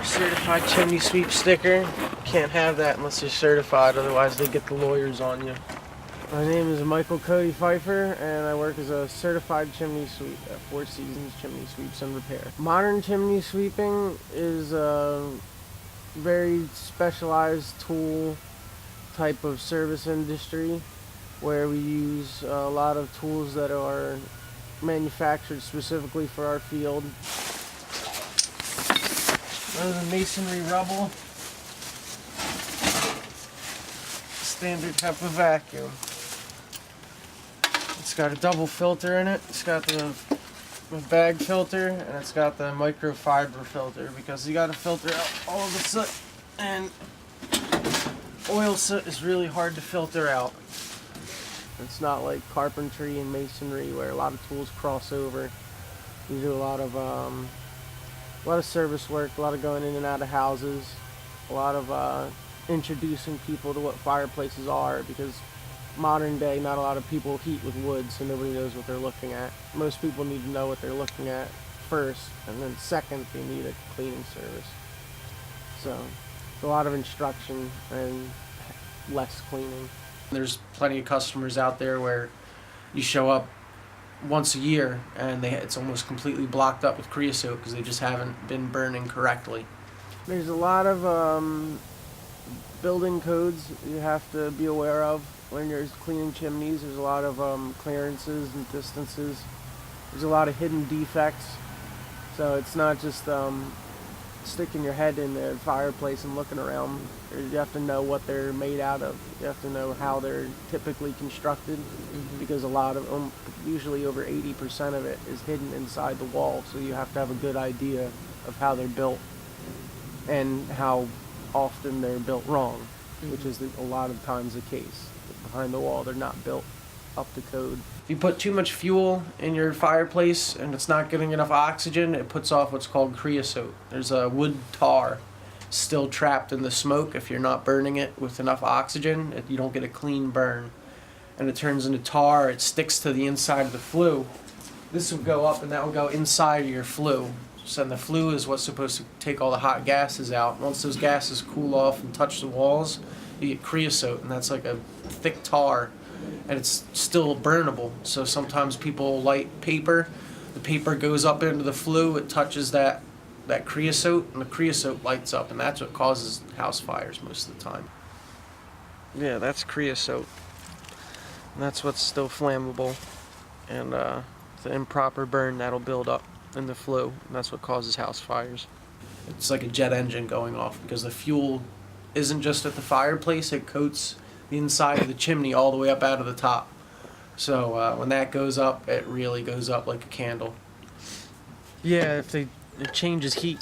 Certified chimney sweep sticker. Can't have that unless you're certified, otherwise they get the lawyers on you. My name is Michael Cody Pfeiffer, and I work as a certified chimney sweep at Four Seasons Chimney Sweeps and Repair. Modern chimney sweeping is a very specialized tool type of service industry where we use a lot of tools that are manufactured specifically for our field. There's a masonry rubble, standard type of vacuum. It's got a double filter in it. It's got the bag filter, and it's got the microfiber filter, because you got to filter out all the soot, and oil soot is really hard to filter out. It's not like carpentry and masonry where a lot of tools cross over. We do a lot of service work, a lot of going in and out of houses, a lot of introducing people to what fireplaces are, because modern day not a lot of people heat with wood, so nobody knows what they're looking at. Most people need to know what they're looking at first, and then second they need a cleaning service. So it's a lot of instruction and less cleaning. There's plenty of customers out there where you show up once a year and it's almost completely blocked up with creosote because they just haven't been burning correctly. There's a lot of building codes you have to be aware of when you're cleaning chimneys. There's a lot of clearances and distances. There's a lot of hidden defects, so it's not just sticking your head in the fireplace and looking around. You have to know what they're made out of. You have to know how they're typically constructed, because a lot of usually over 80% of it is hidden inside the wall, so you have to have a good idea of how they're built and how often they're built wrong, which is a lot of times the case. Behind the wall, they're not built up to code. If you put too much fuel in your fireplace and it's not getting enough oxygen, it puts off what's called creosote. There's a wood tar still trapped in the smoke. If you're not burning it with enough oxygen, you don't get a clean burn, and it turns into tar. It sticks to the inside of the flue. This will go up and that will go inside of your flue. So the flue is what's supposed to take all the hot gases out. Once those gases cool off and touch the walls, you get creosote, and that's like a thick tar, and it's still burnable. So sometimes people light paper, the paper goes up into the flue, it touches that creosote, and the creosote lights up, and that's what causes house fires most of the time. Yeah, that's creosote, and that's what's still flammable, and the improper burn that'll build up in the flue, and that's what causes house fires. It's like a jet engine going off, because the fuel isn't just at the fireplace, it coats the inside of the chimney all the way up out of the top. So when that goes up, it really goes up like a candle. Yeah, if it changes heat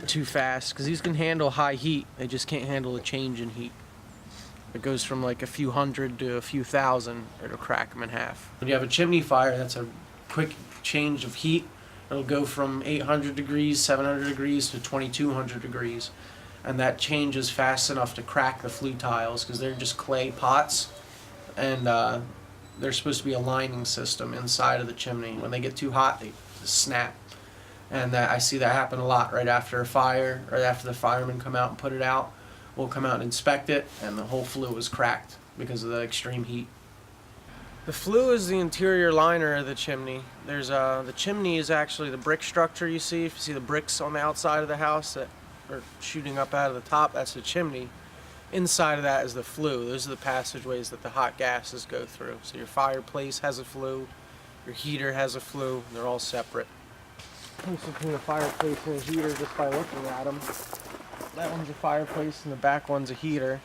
too fast, because these can handle high heat, they just can't handle a change in heat. It goes from like a few hundred to a few thousand, it'll crack them in half. When you have a chimney fire, that's a quick change of heat. It'll go from 800 degrees, 700 degrees to 2200 degrees. And that changes fast enough to crack the flue tiles, because they're just clay pots, and there's supposed to be a lining system inside of the chimney. When they get too hot, they just snap. And I see that happen a lot right after a fire, or after the firemen come out and put it out. We'll come out and inspect it, and the whole flue is cracked because of the extreme heat. The flue is the interior liner of the chimney. There's the chimney is actually the brick structure you see. If you see the bricks on the outside of the house that are shooting up out of the top, that's the chimney. Inside of that is the flue. Those are the passageways that the hot gases go through. So your fireplace has a flue, your heater has a flue, and they're all separate. Difference between a fireplace and a heater just by looking at them. That one's a fireplace and the back one's a heater.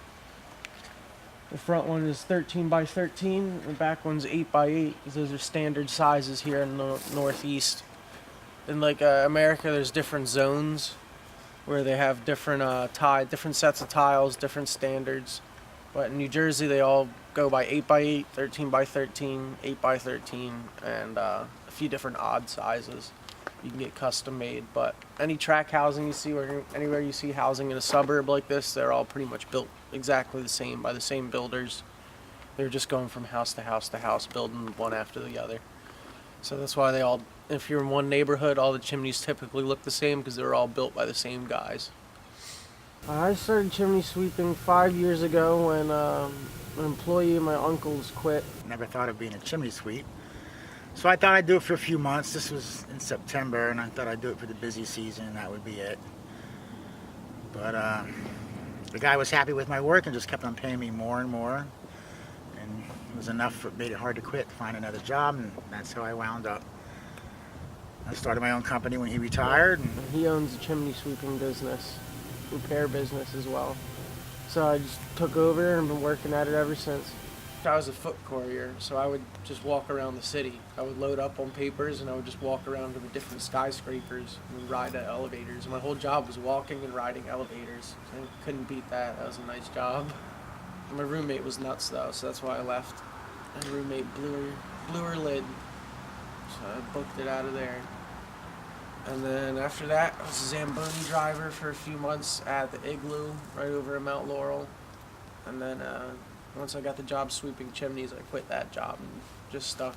The front one is 13 by 13, the back one's 8 by 8. Those are standard sizes here in the Northeast. In like America, there's different zones where they have different different sets of tiles, different standards. But in New Jersey, they all go by 8 by 8, 13 by 13, 8 by 13, and a few different odd sizes. You can get custom made, but any tract housing you see, or anywhere you see housing in a suburb like this, they're all pretty much built exactly the same by the same builders. They're just going from house to house to house, building one after the other. So that's why they all, if you're in one neighborhood, all the chimneys typically look the same, because they're all built by the same guys. I started chimney sweeping 5 years ago when an employee of my uncle's quit. Never thought of being a chimney sweep. So I thought I'd do it for a few months. This was in September, and I thought I'd do it for the busy season, and that would be it. But the guy was happy with my work and just kept on paying me more and more. And it was enough, it made it hard to quit, to find another job, and that's how I wound up. I started my own company when he retired. And he owns a chimney sweeping business, repair business as well. So I just took over and been working at it ever since. I was a foot courier, so I would just walk around the city. I would load up on papers and I would just walk around to the different skyscrapers and ride at elevators. My whole job was walking and riding elevators. I couldn't beat that. That was a nice job. My roommate was nuts though, so that's why I left. My roommate blew her lid, so I booked it out of there. And then after that, I was a Zamboni driver for a few months at the Igloo right over in Mount Laurel. And then once I got the job sweeping chimneys, I quit that job and just stuck.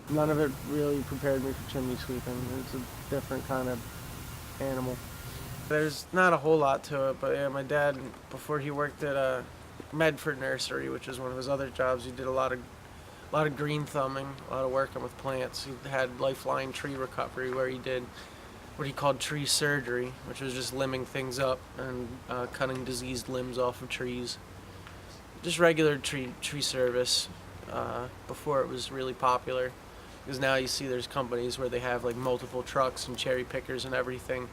None of it really prepared me for chimney sweeping. It's a different kind of animal. There's not a whole lot to it, but yeah, my dad, before he worked at Medford Nursery, which is one of his other jobs, he did a lot of green thumbing, a lot of working with plants. He had lifeline tree recovery where he did what he called tree surgery, which was just limbing things up and cutting diseased limbs off of trees. Just regular tree service before it was really popular, because now you see there's companies where they have like multiple trucks and cherry pickers and everything.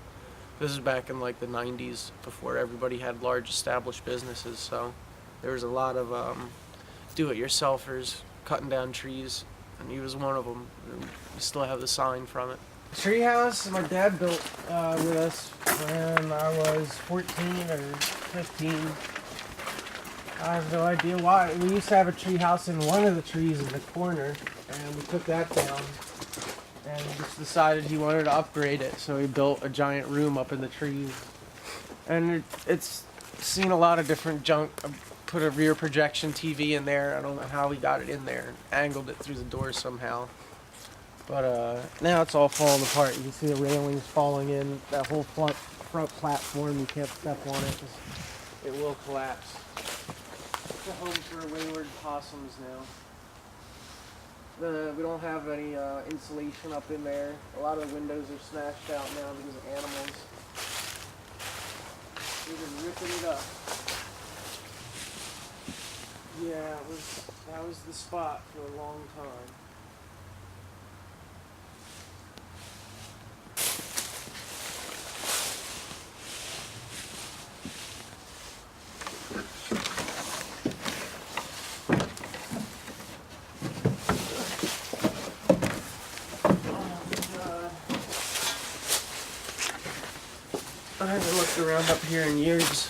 This is back in like the 90s, before everybody had large established businesses, so there was a lot of do-it-yourselfers cutting down trees, and he was one of them. We still have the sign from it. Tree house my dad built with us when I was 14 or 15. I have no idea why. We used to have a tree house in one of the trees in the corner, and we took that down and just decided he wanted to upgrade it, so he built a giant room up in the trees. And it's seen a lot of different junk. Put a rear projection TV in there. I don't know how we got it in there. Angled it through the door somehow. But now it's all falling apart. You can see the railings falling in. That whole front platform, you can't step on it. It will collapse. It's a home for wayward possums now. We don't have any insulation up in there. A lot of the windows are smashed out now because of animals. We've been ripping it up. Yeah, that was the spot for a long time. I haven't looked around up here in years.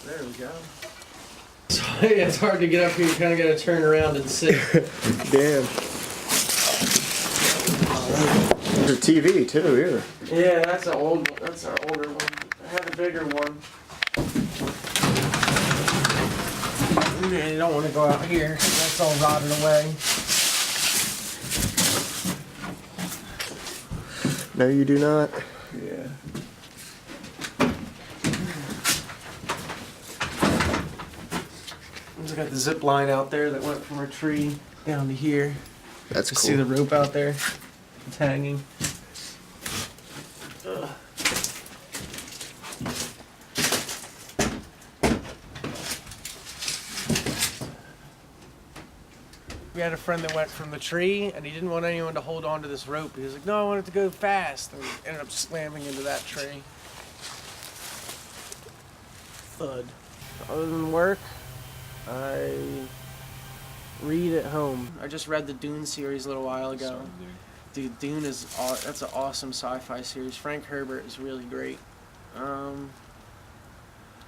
There we go. So, yeah, it's hard to get up here. You kind of got to turn around and sit. Damn. There's a TV too here. Yeah, that's an old one. That's our older one. I had a bigger one. You don't want to go out here. That's all rotted away. No, you do not. Yeah. I got the zip line out there that went from our tree down to here. That's You cool. see the rope out there? It's hanging. Ugh. We had a friend that went from the tree, and he didn't want anyone to hold on to this rope. He was like, no, I want it to go fast. And we ended up slamming into that tree. Thud. Other than work, I read at home. I just read the Dune series a little while ago. Dude, Dune is that's an awesome sci-fi series. Frank Herbert is really great.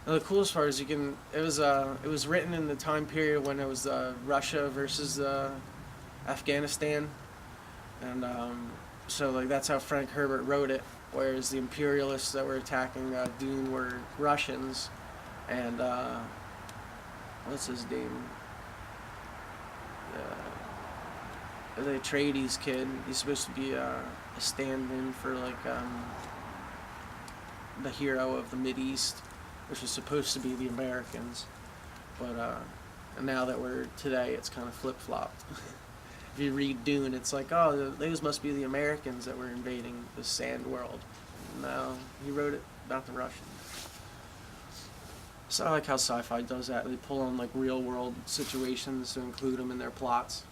The coolest part is it was written in the time period when it was Russia versus Afghanistan, and so like that's how Frank Herbert wrote it. Whereas the imperialists that were attacking Dune were Russians, and what's his name? The Atreides kid. He's supposed to be a stand-in for like the hero of the Mideast, which was supposed to be the Americans, but and now that we're today, it's kind of flip-flopped. If you read Dune, it's like, oh, those must be the Americans that were invading the sand world. No, he wrote it about the Russians. So I like how sci-fi does that. They pull on like real-world situations to include them in their plots.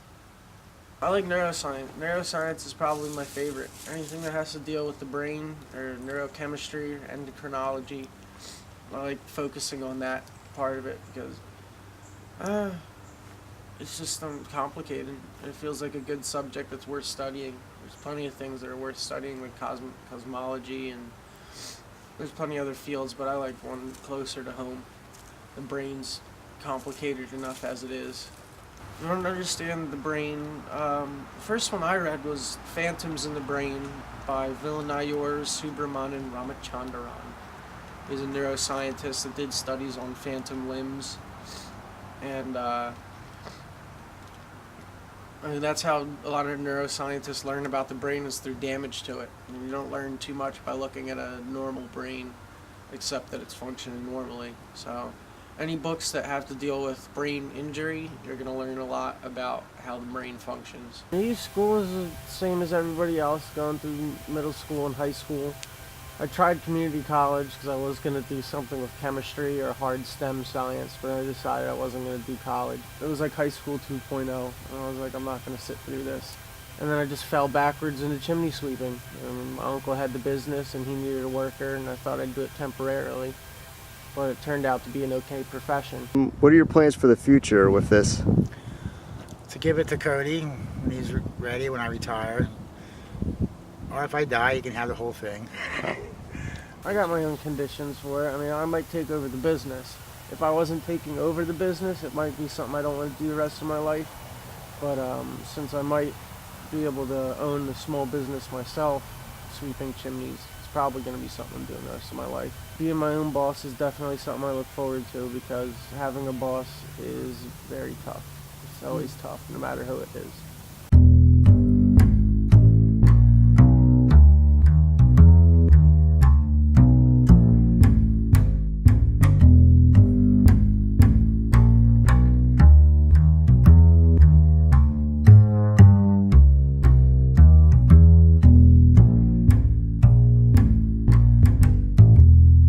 I like neuroscience. Neuroscience is probably my favorite. Anything that has to deal with the brain or neurochemistry, endocrinology, I like focusing on that part of it because it's just complicated. It feels like a good subject that's worth studying. There's plenty of things that are worth studying, like cosmology, and there's plenty of other fields, but I like one closer to home. The brain's complicated enough as it is. I don't understand the brain. The first one I read was Phantoms in the Brain by Villayanur Subramanian Ramachandran. He's a neuroscientist that did studies on phantom limbs, and I mean, that's how a lot of neuroscientists learn about the brain, is through damage to it. And you don't learn too much by looking at a normal brain, except that it's functioning normally. So any books that have to deal with brain injury, you're going to learn a lot about how the brain functions. School is the same as everybody else, going through middle school and high school. I tried community college because I was going to do something with chemistry or hard STEM science, but I decided I wasn't going to do college. It was like high school 2.0, and I was like, I'm not going to sit through this. And then I just fell backwards into chimney sweeping. My uncle had the business, and he needed a worker, and I thought I'd do it temporarily. But it turned out to be an okay profession. What are your plans for the future with this? To give it to Cody when he's ready, when I retire. Or if I die, he can have the whole thing. I got my own conditions for it. I mean, I might take over the business. If I wasn't taking over the business, it might be something I don't want to do the rest of my life. But since I might be able to own the small business myself, sweeping chimneys, it's probably going to be something I'm doing the rest of my life. Being my own boss is definitely something I look forward to, because having a boss is very tough. It's always tough, no matter who it is.